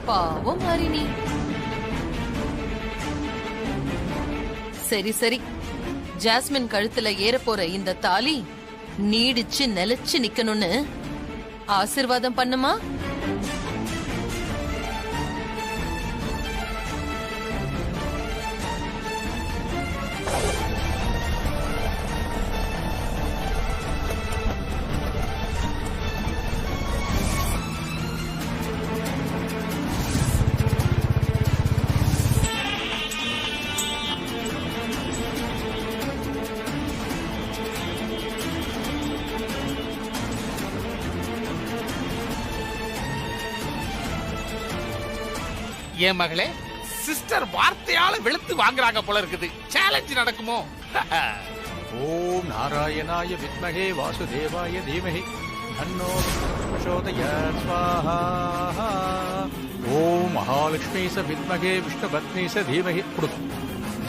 பாவம் ஹரிணி. சரி சரி, ஜாஸ்மின் கழுத்துல ஏற போற இந்த தாலி நீடிச்சு நிலைச்சு நிக்கணும்னு ஆசீர்வாதம் பண்ணுமா? என் மகளே, சிஸ்டர் வார்த்தையால வெளுத்து வாங்குறாங்க போல இருக்குது. சேலஞ்ச் நடக்குமோ? ஓம் நாராயணாய வித்மஹே வாசுதேவாய தீமஹி தன்னோ பிரசோதயாத் ஸ்வாஹா. ஓம் மகாலட்சுமி ச வித்மஹே விஷ்ணுபத்னி ச தீமஹி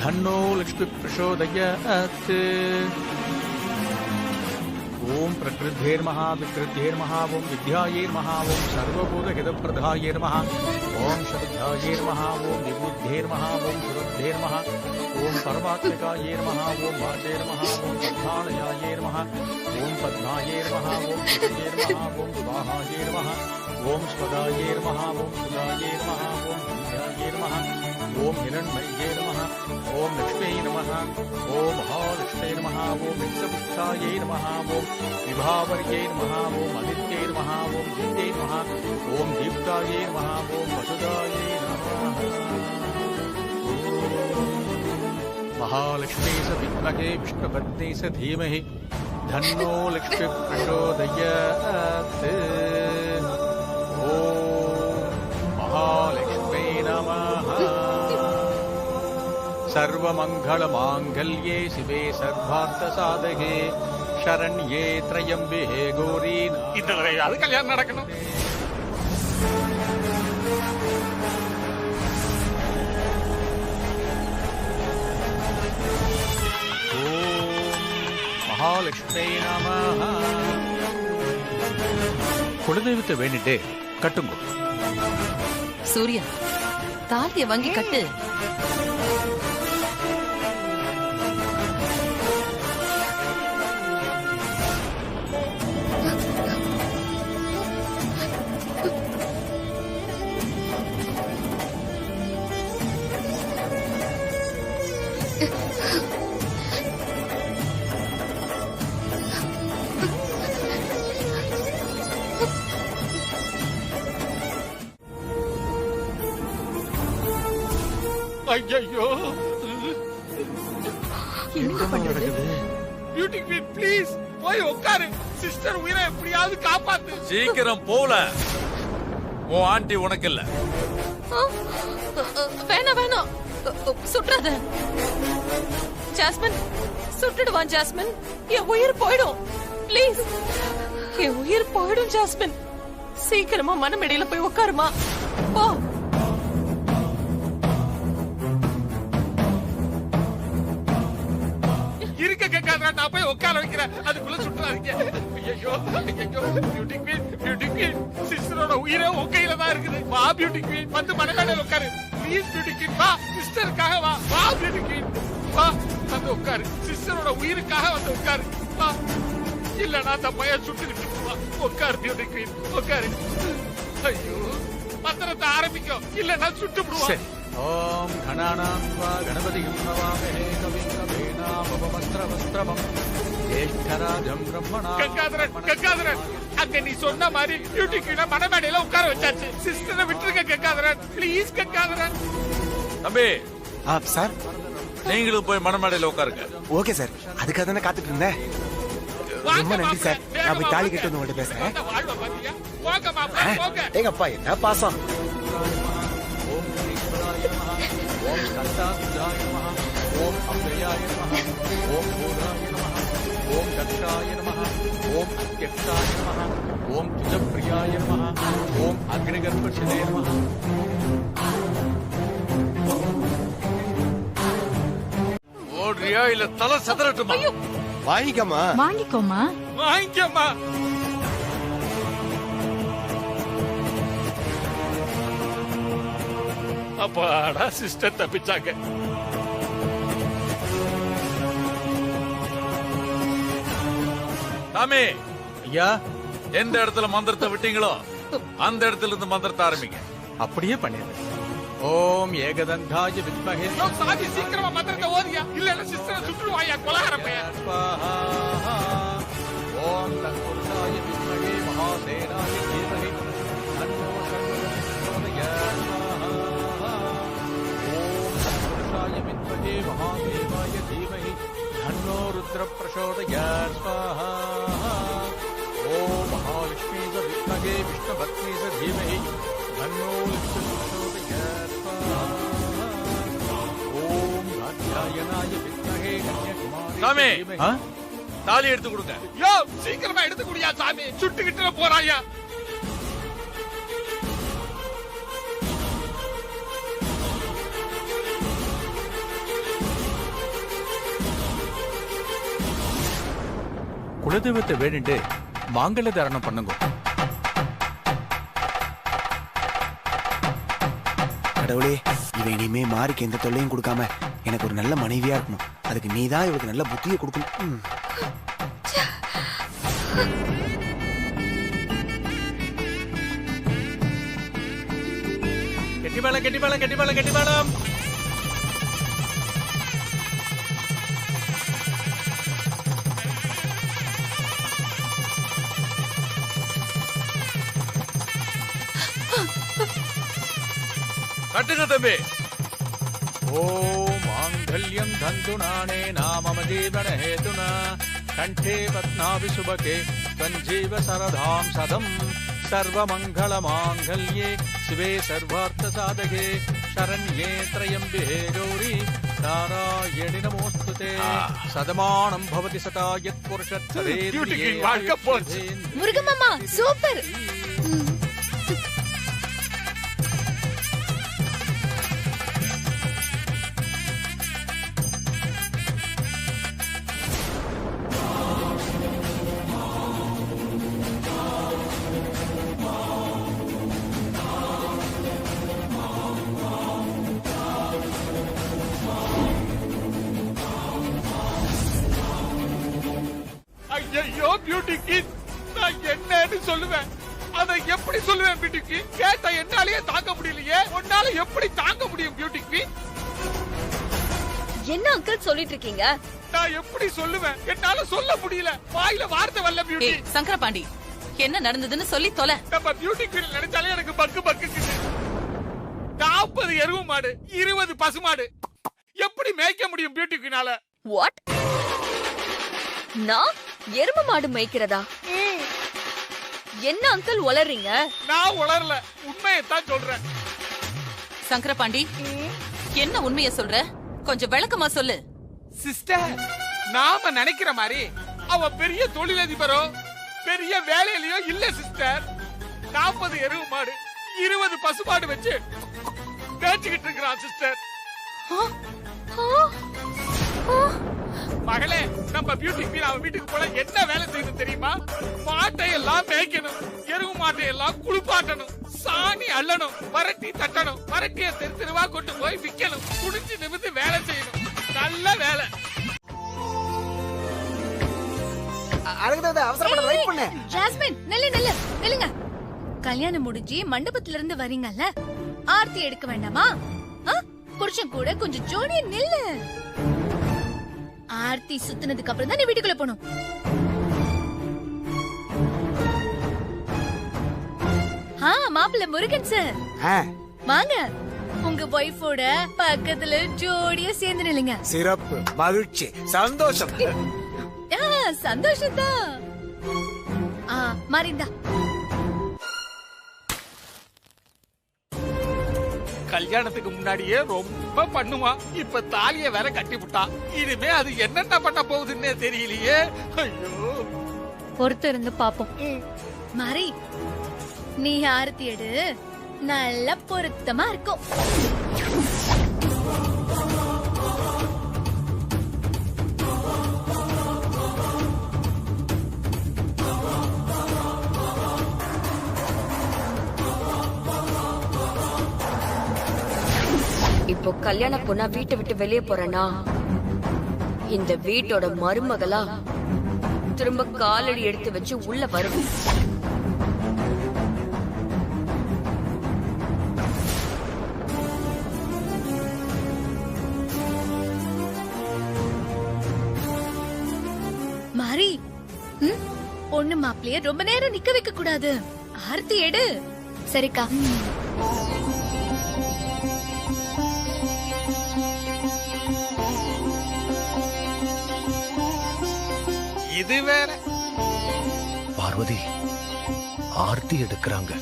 தன்னோ லக்ஷ்மி பிரசோதயாத். ओम प्रकृद्धेर्महा विकृद्धेर्महा ओम विद्यायेर्महा ओम सर्वभूतहितप्रदायेर्महा ओम शब्दायेर्महा ओम विबुद्धेर्महा ओम सुरद्धेर्महा ओम परमात्मिकायेर्महा ओम वाचेर्महा ओम पद्मालयायेर्महा ओम पद्मायेर्महा ओम सुयेर्महा ओम स्वाहायेर्महा ओम स्वदायेर्महा ओम सुदायेर्महा ओम विद्यायेर्महा ओम हिरण्मयेर्मः ओम लक्ष्मी नमः ओम महालक्ष्मी नमः ओम विश्वपुष्टायै नमः ओम विभावर्यै नमः ओम आदित्यै नमः ओम दीप्त्यै नमः ओम दीप्तायै नमः ओम वसुदायै नमः. महालक्ष्मी स विद्महे विष्णुपत्नी स धीमहि धन्नो लक्ष्मी प्रचोदयात्. ओम महालक्ष्मी नमः. सर्वमंगलमांगल्ये शिवे सर्वार्थसाधके शरण्ये त्र्यंबके गौरी. இந்த தடவையாவது கல்யாணம் நடக்கணும். ஓம் மகாலட்சுமி நமः. குலதெய்வத்தை வேண்டிட்டு கட்டுங்க. சூர்யா, தாலிய வாங்கி கட்டு. ஐயோ, பியூட்டி குவீன் ப்ளீஸ் போய் உட்காரு. சிஸ்டர் உயிரை எப்படியாவது காப்பாத்து. சீக்கிரம் போல. உன் ஆண்டி உனக்கு இல்ல. வேணாம் வேணாம், சுற்றாத. ஜாஸ்மின் சுட்டுடுவான். ஜாஸ்மின், என் உயிர் போயிடும். ப்ளீஸ், என் உயிர் போயிடும். ஜாஸ்மின், சீக்கிரமா மனமேடையில போய் உட்காருமா. போ. இருக்க கேட்காத, நான் போய் உட்கார வைக்கிறேன். அதுக்குள்ள சுற்றாதீங்க. ஐயோ ஐயோ, பியூட்டி குவீன் சிஸ்டரோட உயிரே உன் கையில தான் இருக்குது. வா பியூட்டி குவீன், வந்து மனமேடையில உட்காரு. ப்ளீஸ் பியூட்டி குவீன், வா. சிஸ்டருக்காக வா. வா பியூட்டி குவீன், வா. வந்து உட்காரு. சிஸ்டரோட உயிருக்காக வந்து உட்காரு. வா. இல்லனா அந்த பையன் சுட்டுக்கிட்டு உட்காரு. பியூட்டி குவீன் உட்காரு. ஐயோ, மந்திரத்தை ஆரம்பிக்கும், இல்லனா சுட்டு விடுவான். ஓம் கணானாத்வா கணபதியும் நமாமஹே கவிம் கவீனாமபவஸ்திரவஸ்திரமம் ஜேஷ்டராஜம் பிரம்மணாம். கங்காதரன், அங்க நீ சொன்ன மாதிரி பியூட்டி குவீனை மனமேடையில உட்கார வச்சாச்சு. சிஸ்டரை விட்டுருக்க கங்காதரன், ப்ளீஸ் கங்காதரன். தம்பி சார், நீங்களும் போய் மனமேடையில உட்காருங்க. ஓகே சார், அதுக்காக தானே காத்துட்டு இருந்தேன். ரொம்ப நன்றி சார். நான் போய் தாலி கட்டு வந்து உங்கள்கிட்ட பேசுறேன். எங்க அப்பா என்ன பாசம். ஓம் ஈஸ்வராய நமः ஓம் கந்தாத்யாய நமः ஓம் அவ்யயாய நமः ஓம் பூதாய நமः ஓம் தக்ஷாய நமः ஓம் அத்யக்ஷாய நமः ஓம் துஜப்ரியாய நமः ஓம் அக்னிகர்பஷிதே நமः. ஓடுறியா இல்ல தலை சதறட்டுமா? வாங்கிக்கமா. வாங்கிக்கோமா. அப்பாடா சிஸ்டர் தப்பிச்சாங்க. சாமி, ஐயா எந்த இடத்துல மந்திரத்தை விட்டீங்களோ அந்த இடத்துல இருந்து மந்திரத்தை ஆரம்பிங்க. அப்படியே பண்ணிடுறேன். ஓம் ஏகதந்தாய வித்மஹே சாமி சீக்கிரமா மந்திரத்தை ஓதியா, இல்ல சிஸ்டரை சுட்டுருவாயா கொலகாரப்பையா. ஸ்வாஹா. ஓம் தத்புருஷாய வித்மஹே மகாசேனாய தீமஹி தன்னோ பிரச்சோதயாத். ஸ்வாஹா. ஓம் தத்புருஷாய வித்மஹே மகாதேவாய தீமஹி தன்னோ ருத்ர பிரச்சோதயாத். ஸ்வாஹா. ஓம் மகாவிஷ்ணுவே வித்மஹே விஷ்ணுபத்னே தீமஹி தன்னோ விஷ்ணு பிரச்சோதயாத். ஸ்வாஹா. ஓம் காத்யாயனாய வித்மஹே கன்யாகுமாரி சாமி. தீமஹி. ஆ? தாலி எடுத்து கொடுங்க. யோ சீக்கிரமா எடுத்து குடியா சாமி, சுட்டுக்கிட்டு போறாயா. குலதெய்வத்தை வேண்டிட்டு மாங்கல்ய தாரணம் பண்ணுங்க. கடவுளே, இவன் இனிமே மாறிக்கு எந்த தொல்லையும் கொடுக்காம எனக்கு ஒரு நல்ல மனைவியா இருக்கணும். அதுக்கு நீதான் இவளுக்கு நல்ல புத்தியை கொடுக்கணும். கெட்டிபாலம் கெட்டிபாலம் கெட்டிபாலம் கெட்டிபாலம். கட்டுங்க தம்பி. ஓம் மாங்கல்யம் தந்துநானே நாமம ஜீவன ஹேதுனா கண்டே பத்னாபி சுபகே சஞ்சீவ சரதாம் சதம் சர்வமங்கள மாங்கல்யே சிவே சர்வார்த்த சாதகே சரண்யே த்ரயம்பிகே கௌரி நாராயணி நமோஸ்துதே. சதமானம் பவதி சதா யத் புருஷத் டியூட்டிக்கு வாழ்க்கை போச்சு. முருகமாமா சூப்பர். ஐயோ பியூட்டிக்கு நான் என்னன்னு சொல்லுவேன், அதை எப்படி சொல்லுவேன் பியூட்டிக்கு? கேட்ட என்னாலேயே தாங்க முடியலையே, உன்னால எப்படி தாங்க முடியும் பியூட்டிக்கு? என்ன அங்கிள் சொல்லிட்டு இருக்கீங்க? நான் எப்படி சொல்லுவேன், என்னால சொல்ல முடியல, வாயில வார்த்தை வரல பியூட்டி. ஏய் சங்கரபாண்டி, என்ன நடந்ததுன்னு சொல்லி தொலை. நம்ம பியூட்டி குயின் நினைச்சாலே எனக்கு பக்கு பக்குக்குது. 40 எருவு மாடு 20 பசுமாடு எப்படி மேய்க்க முடியும் பியூட்டி குயினால? வாட்? நான் எருமை மாடு மேய்க்கிறதா? என்ன அங்கிள் உளறீங்க? நான் உளரல, உண்மையைத்தான் சொல்றேன். சங்கரபாண்டி, என்ன உண்மைய சொல்ற? கொஞ்சம் விளக்கமா சொல்லு. சிஸ்டர், நாம நினைக்கிற மாதிரி அவ பெரிய தொழிலதிபரோ பெரிய வேலையிலயோ இல்ல சிஸ்டர். 40 எருவு மாடு 20 பசுமாடு வச்சு பேச்சுக்கிட்டு இருக்கிறான் சிஸ்டர். மகளே, நம்ம பியூட்டி குயின் அவன் வீட்டுக்கு போல என்ன வேலை செய்யணும் தெரியுமா? மாட்டை எல்லாம் மேய்க்கணும், எருவு மாட்டை எல்லாம் குளிப்பாட்டணும், சாணி அள்ளணும், வரட்டி தட்டணும், வரட்டிய தெருவா கொண்டு போய் விக்கணும், குடிஞ்சு நிமிந்து வேலை செய்யணும். நல்ல வேலை. அவசரப்பட வெயிட் பண்ணு. ஜாஸ்மின் நில்லுங்க. கல்யாணம் முடிஞ்சு மண்டபத்துல இருந்து வரீங்கல்ல, ஆர்த்தி எடுக்க வேண்டாமா? புருஷன் கூட கொஞ்சம் ஜோடியா நில்லு. ஆர்த்தி சுத்தினதுக்கு அப்புறம் தான் நீ வீட்டுக்குள்ள போகணும். மாப்பிள்ள முருகன் சார் வாங்க, உங்க ஒய்ஃபோட பக்கத்துல ஜோடியா சேர்ந்து நில்லுங்க. சிறப்பு, மகிழ்ச்சி, சந்தோஷம். சந்தோஷம் தான். மாறிந்தா கல்யாணத்துக்கு முன்னாடியே ரொம்ப பண்ணுவா, இப்ப தாலிய வேற கட்டி விட்டா. இனிமே அது என்னென்ன பண்ண போகுதுன்னே தெரியலையே. ஐயோ, பொறுத்து இருந்து பாப்போம். மாறி, நீ ஆரத்தி எடு, நல்ல பொருத்தமா இருக்கும். இப்போ கல்யாண பொண்ணா வீட்டை விட்டு வெளியே போறேன்னா இந்த வீட்டோட மருமகளா திரும்ப காலடி எடுத்து வச்சு உள்ள வருவேன். மாறி பொண்ணு மாப்பிளைய ரொம்ப நேரம் நிக்க வைக்க கூடாது. ஆர்த்தி எடு. சரிக்கா. இது வேற. பார்வதி ஆர்த்தி எடுக்கிறாங்க.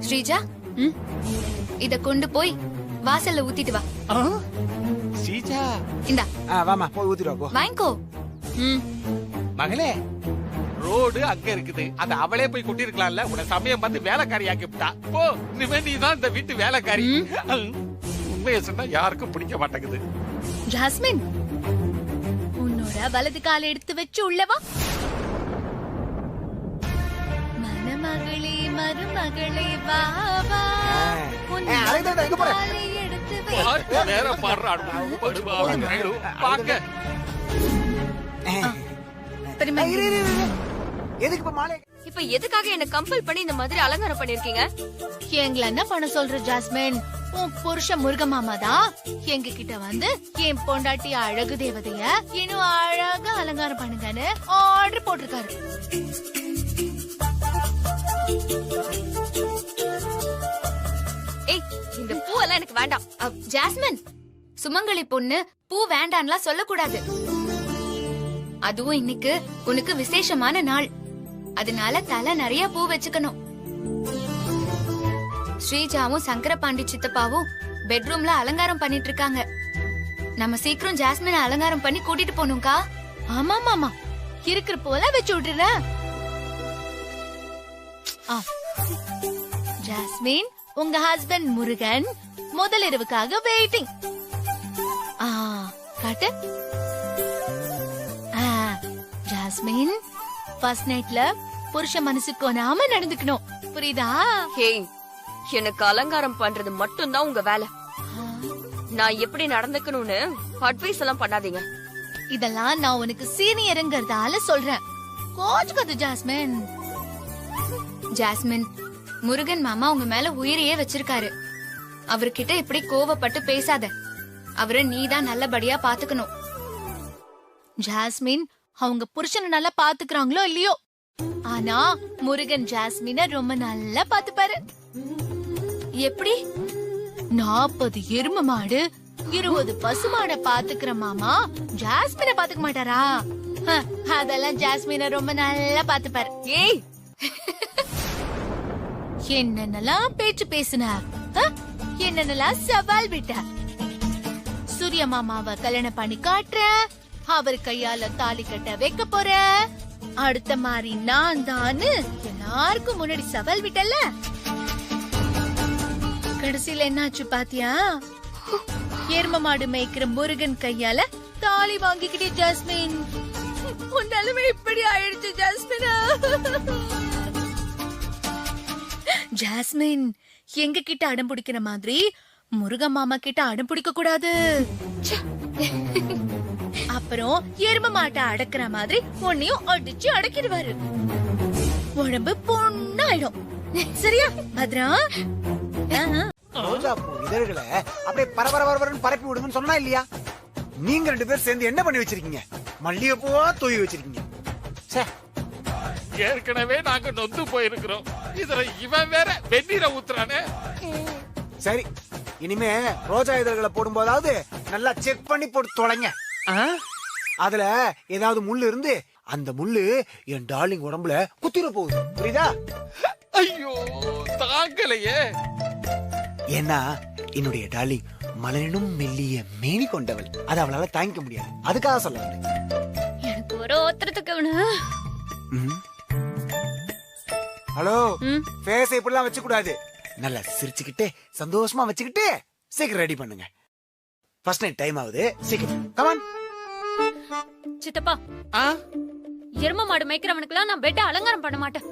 ஸ்ரீஜா, இத கொண்டு போய் வாசல்ல ஊத்திட்டு வா. ஸ்ரீஜா, இந்தா வாமா போய் ஊத்திட்டு வா போ. வாங்கிக்கோ. மகளே, ரோடு அங்க இருக்குது. அத அவளே போய் கொட்டி இருக்கலாம்ல. உன சமயம் பார்த்து வேலைக்காரி ஆக்கிவிட்டா. போ, இனிமே நீதான் இந்த வீட்டு வேலைக்காரி. உண்மையை சொன்னா யாருக்கும் பிடிக்க மாட்டேங்குது. ஜாஸ்மின், உன்னோட வலது காலை எடுத்து வச்சு உள்ளவா. மணமகளே மருமகளே வா வா, காலை எடுத்து பார்த்து வேற பாடுறாடு. பாக்க எதுக்கு இப்ப மாலை? இப்ப எதுக்காக என்ன கம்பல் பண்ணி இந்த மாதிரி அலங்காரம் பண்ணிருக்கீங்க? எங்களை என்ன பண்ண சொல்ற ஜாஸ்மின்? உன் புருஷ முருக மாமா தான் எங்க கிட்ட வந்து என் பொண்டாட்டி அழகு தேவதைய இன்னும் அழகா அலங்காரம் பண்ணுங்கன்னு ஆர்டர் போட்டிருக்காரு. ஏய், இந்த பூவெல்லாம் எனக்கு வேண்டாம். ஜாஸ்மின், சுமங்கலி பொண்ணு பூ வேண்டான்லாம் சொல்லக்கூடாது. அதுவும் இன்னைக்கு உனக்கு விசேஷமான நாள், அதனால தலை நிறைய பூ வச்சுக்கணும். ஸ்ரீஜாவும் சங்கரபாண்டி சித்தப்பாவும் பெட்ரூம்ல அலங்காரம் பண்ணிட்டு இருக்காங்க. நம்ம சீக்கிரம் ஜாஸ்மின் அலங்காரம் பண்ணி கூட்டிட்டு போகணும்க்கா. ஆமா மாமா, இருக்கிற போல வச்சு விட்டுற. ஜாஸ்மின், உங்க ஹஸ்பண்ட் முருகன் முதல் இரவுக்காக வெயிட்டிங். காட்டு. ஜாஸ்மின், ஃபர்ஸ்ட் நைட்ல புருஷ மனசுக்கு நாம நடந்துக்கணும், புரியுதா? ஹேய், எனக்கு அலங்காரம் பண்றது மட்டும்தான் உங்க வேலை. நான் எப்படி நடந்துக்கணும்னு அட்வைஸ் எல்லாம் பண்ணாதீங்க. இதெல்லாம் நான் உனக்கு சீனியருங்கிறதால சொல்றேன், கோச்சுக்காத ஜாஸ்மின். ஜாஸ்மின், முருகன் மாமா உங்க மேல உயிரையே வச்சிருக்காரு. அவர்கிட்ட இப்படி கோவப்பட்டு பேசாத. அவரை நீதான் நல்லபடியா பாத்துக்கணும். ஜாஸ்மின், அவங்க புருஷனை நல்லா பாத்துக்கிறாங்களோ இல்லையோ, ஆனா முருகன் ஜாஸ்மினை ரொம்ப நல்லா பாத்துப்பாரு. எப்படி? 40 எரும மாடு 20 பசு மாட பாத்துக்கிற மாமா ஜாஸ்மினை பாத்துக்க மாட்டாரா? அதெல்லாம் ஜாஸ்மினை ரொம்ப நல்லா பாத்துப்பாரு. ஏய், என்னென்னலாம் பேச்சு பேசுன, என்னென்னலாம் சவால் விட்ட. சூரிய மாமாவை கல்யாணம் பண்ணி காட்டுற, அவர் கையால தாலி கட்ட வைக்க போற, அடுத்த மாதிரி நான் தான் எல்லாருக்கும் முன்னாடி சவால் விட்டல. கடைசியில என்னாச்சு பாத்தியா? எரும மாடு மேய்க்கிற முருகன் கையால தாலி வாங்கிக்கிட்டே ஜாஸ்மின். உன் நிலைமை இப்படி ஆயிடுச்சு ஜாஸ்மினா. ஜாஸ்மின், எங்க கிட்ட அடம் பிடிக்கிற மாதிரி முருக மாமா கிட்ட அடம் பிடிக்க கூடாது. அப்புறம் எரும மாட்டை அடக்குற மாதிரி உன்னையும் அடிச்சு அடக்கிடுவாரு. உடம்பு பொண்ணாயிடும். சரியா பத்ரா? ரோஜா பூ இதழ்களை அப்படியே பரபரன்னு பரப்பி விடுங்கன்னு சொன்னா இல்லையா? நீங்க 2 பேர் சேர்ந்து என்ன பண்ணி வச்சிருக்கீங்க? மல்லிகை பூவா தூவி வச்சிருக்கீங்க. ஏற்கனவே நாங்க நொந்து போயிருக்கிறோம். இதுல இவன் வேற வெந்நீரை ஊத்துறானே. சரி, இனிமே ரோஜா இதழ்களை போடும்போதாவது நல்லா செக் பண்ணி போட்டு தொலைங்க. அதுல ஏதாவது முள்ளு இருந்து அந்த முள்ளு என் டார்லிங் உடம்புல குத்திர போகுது, புரியுதா? ஐயோ, தாங்கலையே. ஏன்னா என்னுடைய டார்லிங் மலரினும் மெல்லிய மேனி கொண்டவள். அது அவளால தாங்கிக்க முடியாது, அதுக்காக சொல்ல வந்தேன். எனக்கு ஒரு ஓத்திரத்துக்கு அவனு. ஹலோ, ஃபேஸ் இப்படிலாம் வச்சு கூடாது. நல்லா சிரிச்சுக்கிட்டு சந்தோஷமா வச்சுக்கிட்டு சீக்கிரம் ரெடி பண்ணுங்க. ஃபர்ஸ்ட் நைட் டைம் ஆகுது, சீக்கிரம் கம் ஆன். சித்தப்பா, எரும மாடு மேய்க்கிறவனுக்குலாம் நான் பெட்ட அலங்காரம் பண்ண மாட்டேன்.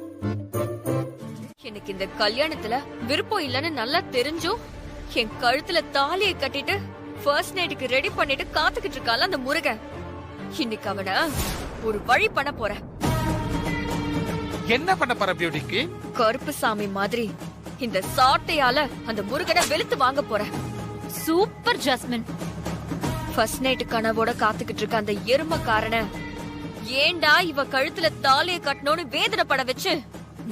எனக்கு இந்த கல்யாணத்துல விருப்பம் இல்லன்னு நல்லா தெரிஞ்சும் என் கழுத்துல தாலியை கட்டிட்டு ஃபர்ஸ்ட் நைட்டுக்கு ரெடி பண்ணிட்டு காத்துக்கிட்டு இருக்கால அந்த முருகன். இன்னைக்கு அவன ஒரு வழி பண்ண போறேன். என்ன பண்ண போற பியூட்டிக்கு? கருப்பு சாமி மாதிரி இந்த சாட்டையால அந்த முருகனை வெளுத்து வாங்க போறேன். Super jasmine. ஃபர்ஸ்ட் நைட்டு கனவோட காத்துக்கிட்டு இருக்க அந்த எருமக்காரன ஏண்டா இவ கழுத்துல தாலியை கட்டணும்னு வேதனைப்பட வச்சு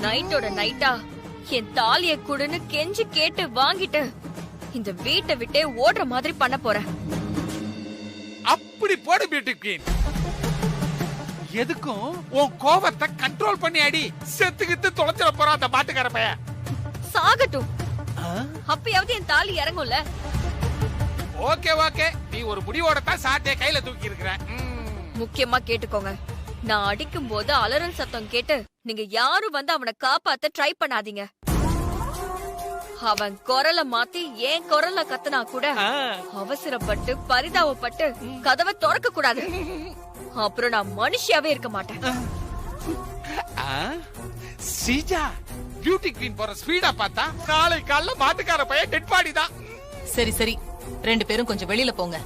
நைட்டோட நைட்டா என் தாலியை குடுன்னு கெஞ்சி கேட்டு வாங்கிட்டு இந்த வீட்டை விட்டே ஓடுற மாதிரி பண்ண போறேன். அப்படி போடு பியூட்டி குயின். எதுக்கும் உன் கோபத்தை கண்ட்ரோல் பண்ணி அடி. செத்துக்கிட்டு தொலைச்சிட போறான் அந்த பாட்டுக்கார பையன். சாகட்டும், அப்பயாவது என் தாலி இறங்கும்ல. ஓகே ஓகே, நீ ஒரு முடிவோட தான் சாட்டை கையில தூக்கி இருக்கிற. முக்கியமா கேட்டுக்கோங்க, நான் அடிக்கும் போது அலறல் சத்தம் கேட்டு நீங்க யாரும் வந்து அவனை காப்பாத்த ட்ரை பண்ணாதீங்க. அவன் குரலை மாத்தி என் குரல்ல கத்துனா கூட அவசரப்பட்டு பரிதாபப்பட்டு கதவை திறக்க கூடாது. அப்புறம் நான் மனுஷியாவே இருக்க மாட்டேன். சீஜா, பியூட்டி குயின் போற ஸ்பீடா பார்த்தா நாளை காலைல மாட்டுக்கார பையன் டெட் பாடி தான். சரி சரி, ரெண்டு பேரும் கொஞ்சம் வெளியில போங்க.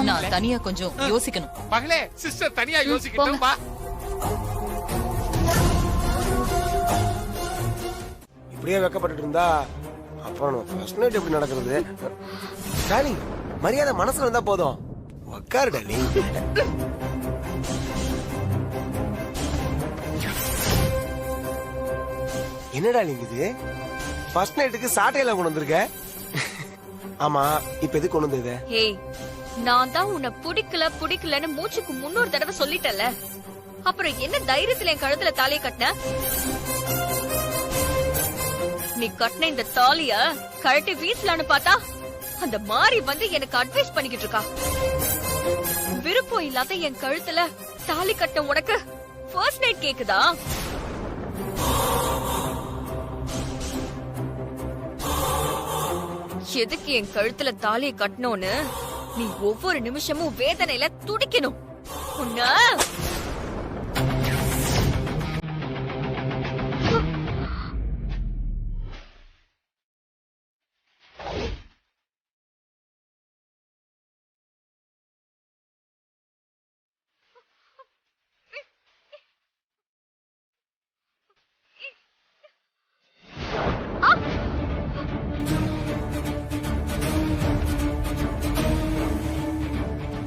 நான் தனியா கொஞ்சம் யோசிக்கணும். பகலே சிஸ்டர் தனியா யோசிக்கட்டும். வா. இப்படியே வெக்கப்பட்டு இருந்தா அப்புறம் ஃபர்ஸ்ட் நைட் எப்படி நடக்கிறது? டார்லிங், மரியாதை மனசுல இருந்தா போதும். உட்காரு டார்லிங். என்ன டார்லிங் இது? ஃபர்ஸ்ட் நைட்டுக்கு சாட்டையெல்லாம் கொண்டு வந்திருக்க. ஆமா, இப்ப எதுக்கு கொண்டு வந்தது? ஏய், நான் தான் உன்னை பிடிக்கலன்னு மூச்சுக்கு 300 தடவை சொல்லிட்டல. அப்புறம் என்ன தைரியத்துல என் கழுத்துல தாலியை கட்டின? நீ கட்டின இந்த தாலிய கழட்டி வீசலான்னு பார்த்தா அந்த மாறி வந்து எனக்கு அட்வைஸ் பண்ணிக்கிட்டு இருக்கா. விருப்பம் இல்லாத என் கழுத்துல தாலி கட்ட உனக்கு ஃபர்ஸ்ட் நைட் கேக்குதா? எதுக்கு என் கழுத்துல தாலியை கட்டணும்னு நீ ஒவ்வொரு நிமிஷமும் வேதனையில துடிக்கணும். உன்ன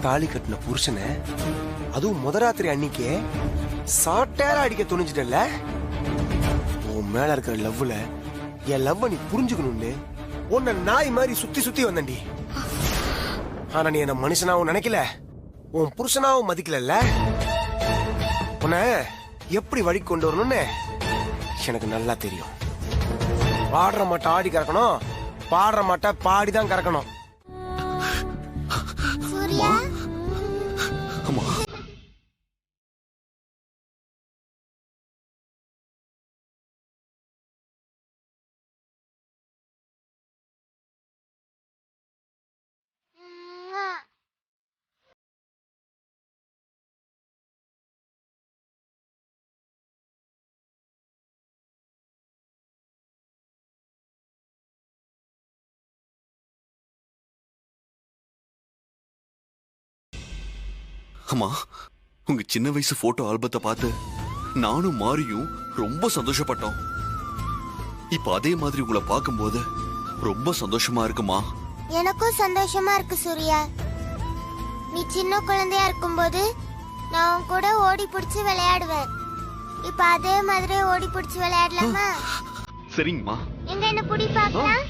தாலி கட்டின புருஷனை அதுவும் முதராத்திரி அன்னைக்கே சாட்டேர அடிக்க துணிஞ்சிட்டல. உன் மேல இருக்கிற லவ்ல என் லவ்வ நீ புரிஞ்சுக்கணும்னு உன்னை நாய் மாதிரி சுத்தி சுத்தி வந்தண்டி. ஆனா நீ என்ன மனுஷனாவும் நினைக்கல, உன் புருஷனாவும் மதிக்கல. உன்னை எப்படி வழி கொண்டு வரணும்னு எனக்கு நல்லா தெரியும். பாடுற மாட்ட ஆடி கறக்கணும், பாடுற மாட்ட பாடிதான் கறக்கணும். அம்மா, உங்க சின்ன வயசு போட்டோ ஆல்பத்தை பார்த்து நானும் மாரியும் ரொம்ப சந்தோஷப்பட்டோம். இப்ப அதே மாதிரி உங்களை பார்க்கும்போது ரொம்ப சந்தோஷமா இருக்குமா? எனக்கும் சந்தோஷமா இருக்கு சூர்யா. நீ சின்ன குழந்தையா இருக்கும்போது நான் உன் கூட ஓடி பிடிச்சு விளையாடுவேன். இப்ப அதே மாதிரி ஓடி பிடிச்சு விளையாடலாமா? சரிங்கம்மா. எங்க என்ன புடி பார்க்கலாம்.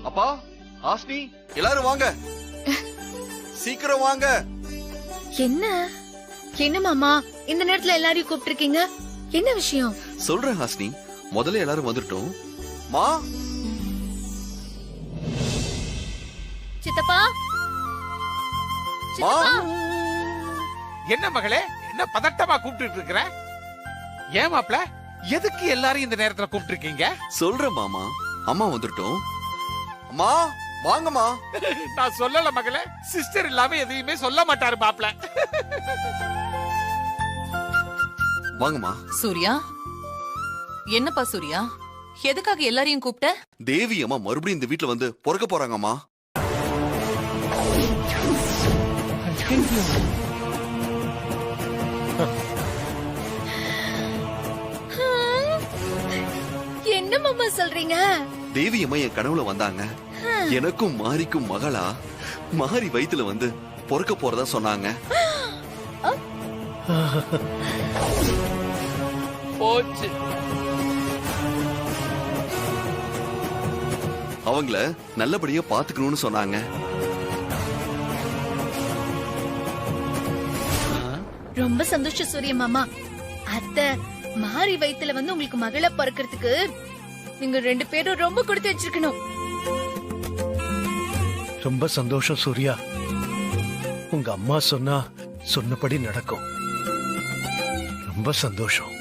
அப்பா, ஹாஸ்னி, எல்லாரும் வாங்க, சீக்கிரம் வாங்க. என்ன என்ன மாமா இந்த நேரத்துல எல்லாரையும் கூப்பிட்டிருக்கீங்க? என்ன விஷயம்? சொல்றேன் ஹாஸ்னி, முதல்ல எல்லாரும் வந்துட்டோம். மா, சித்தப்பா மா, என்ன மகளே, என்ன பதட்டமா கூப்பிட்டு இருக்கிற? ஏன் மாப்ள, எதுக்கு எல்லாரும் இந்த நேரத்துல கூப்பிட்டு இருக்கீங்க? சொல்றேன் மாமா, அம்மா வந்துட்டோம். அம்மா, வாங்கம்மா. நான் சொல்லல மகளே, சிஸ்டர் இல்லாம எதையுமே சொல்ல மாட்டாரு மாப்ள. வாங்கம்மா. சூர்யா, என்னப்பா சூர்யா, எதுக்காக எல்லாரையும் கூப்பிட்ட? தேவி அம்மா மறுபடியும் இந்த வீட்டுல வந்து பிறக்க போறாங்கம்மா. என்ன மாமா சொல்றீங்க? தேவி அம்மா என் கனவுல வந்தாங்க. எனக்கும் மாரிக்கும் மகளா மாரி வயித்துல வந்து பிறக்க போறதா சொன்னாங்க. போச்சு. அவங்கள நல்லபடியா பாத்துக்கணும்னு சொன்னாங்க. ரொம்ப சந்தோஷம் சூரிய மாமா. அத்தை மாரி வயித்துல வந்து உங்களுக்கு மகள பிறக்கிறதுக்கு நீங்க 2 பேரும் ரொம்ப கொடுத்து வச்சிருக்கணும். ரொம்ப சந்தோஷம் சூர்யா. உங்க அம்மா சொன்னபடி நடக்கும். ரொம்ப சந்தோஷம்.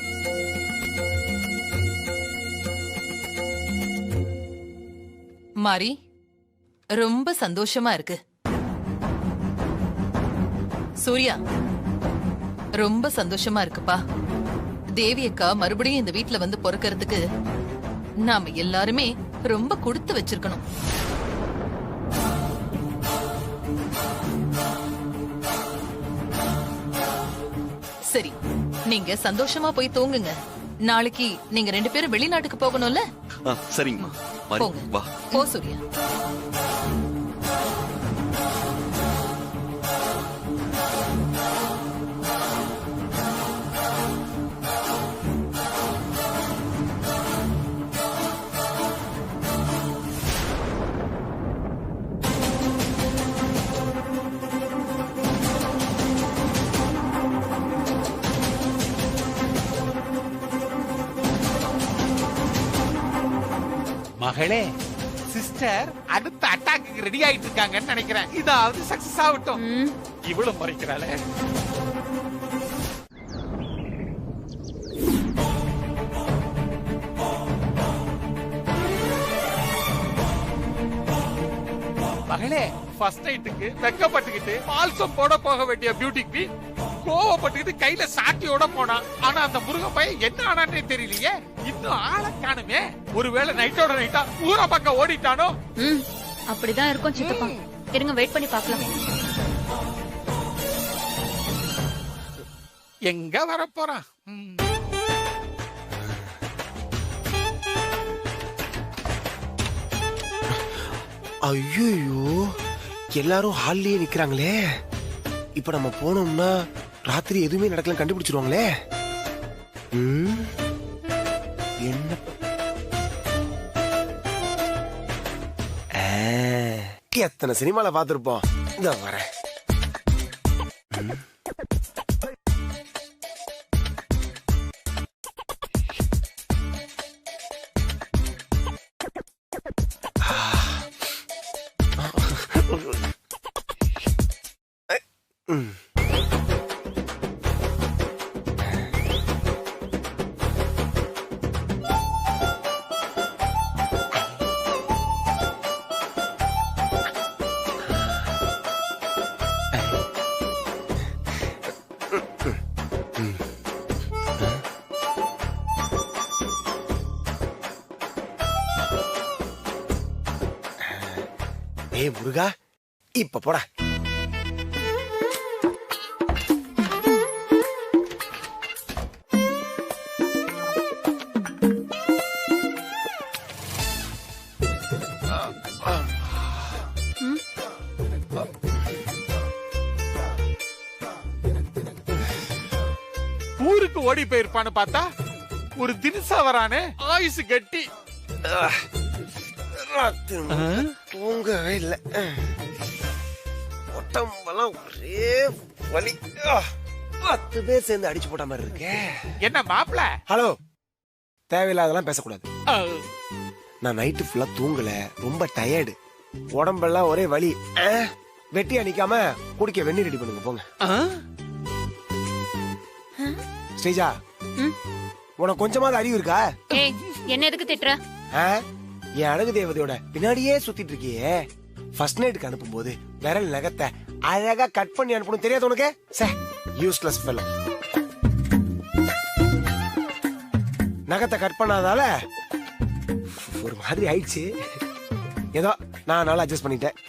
மாரி, ரொம்ப சந்தோஷமா இருக்கு. சூர்யா, ரொம்ப சந்தோஷமா இருக்குப்பா. தேவி அக்கா மறுபடியும் இந்த வீட்ல வந்து பிறக்கிறதுக்கு நாம எல்லாருமே ரொம்ப கொடுத்து வச்சிருக்கணும். சரி, நீங்க சந்தோஷமா போய் தூங்குங்க. நாளைக்கு நீங்க 2 பேரும் வெளிநாட்டுக்கு போகணும்ல? சரிங்கம்மா. மாரி, போங்க. வா. போ சூர்யா. மகளே, சிஸ்டர் அடுத்த அட்டாக்கு ரெடி ஆயிட்டு இருக்காங்கன்னு நினைக்கிறேன். இதாவது சக்சஸ் ஆகட்டும். இவ்வளவு மறைக்கிறாளே. மகளே, ஃபர்ஸ்ட் நைட்டுக்கு வெக்கப்பட்டுக்கிட்டு பால்சம் போட போக வேண்டிய பியூட்டி குவீன் கோவப்பட்டுக்கிட்டு கையில சாட்டியோட போனா. ஆனா அந்த முருகன் பையன் என்ன ஆனானே தெரியலையே. இன்னும் ஆளை காணுமே. ஒருவேளை நைட்டோட நைட்டா ஊர பக்கம் ஓடிட்டானோ? அப்படிதான் இருக்கும் சித்தப்பா. இருங்க, வெயிட் பண்ணி பார்க்கலாம். எங்க வர போறான்? ஐயோ, எல்லாரும் ஹால்லயே நிக்கிறாங்களே. இப்ப நம்ம போனோம்னா ராத்திரி எதுவுமே நடக்கல கண்டுபிடிச்சிருவாங்களே. என்ன எத்தனை சினிமால பாத்திருப்போம். இந்த வரேன். ஏய் முருகா, இப்ப போடா. ஊருக்கு ஓடி போயிருப்பான்னு பார்த்தா ஒரு தினசா வரானே, ஆயுசு கட்டி. தூங்கவே இல்ல, உடம்பெல்லாம் ஒரே வலி. 10 பேர் சேர்ந்து அடிச்சு போட்ட மாதிரி இருக்கே. என்ன மாப்பிள? ஹலோ, தேவையில்லாதெல்லாம் பேசக்கூடாது. நான் நைட்டு ஃபுல்லா தூங்கல, ரொம்ப டயர்டு, உடம்பெல்லாம் ஒரே வலி. வெட்டி அடிக்காம குடிக்க வெந்நீர் ரெடி பண்ணுங்க போங்க. ஸ்ரீஜா, உனக்கு கொஞ்சமாவது அறிவு இருக்கா? ஏய், என்ன எதுக்கு திட்டுற? என் அழகு தேவதையோட பின்னாடியே சுத்திட்டு இருக்கியே. ஃபர்ஸ்ட் நைட்டுக்கு அனுப்பும் போது விரல் நகத்தை அழகா கட் பண்ணி அனுப்பணும் தெரியாது உனக்கு? Useless fellow. நகத்தை கட் பண்ணாதால ஒரு மாதிரி ஆயிடுச்சு. ஏதோ நான் நல்லா அட்ஜஸ்ட் பண்ணிட்டேன்.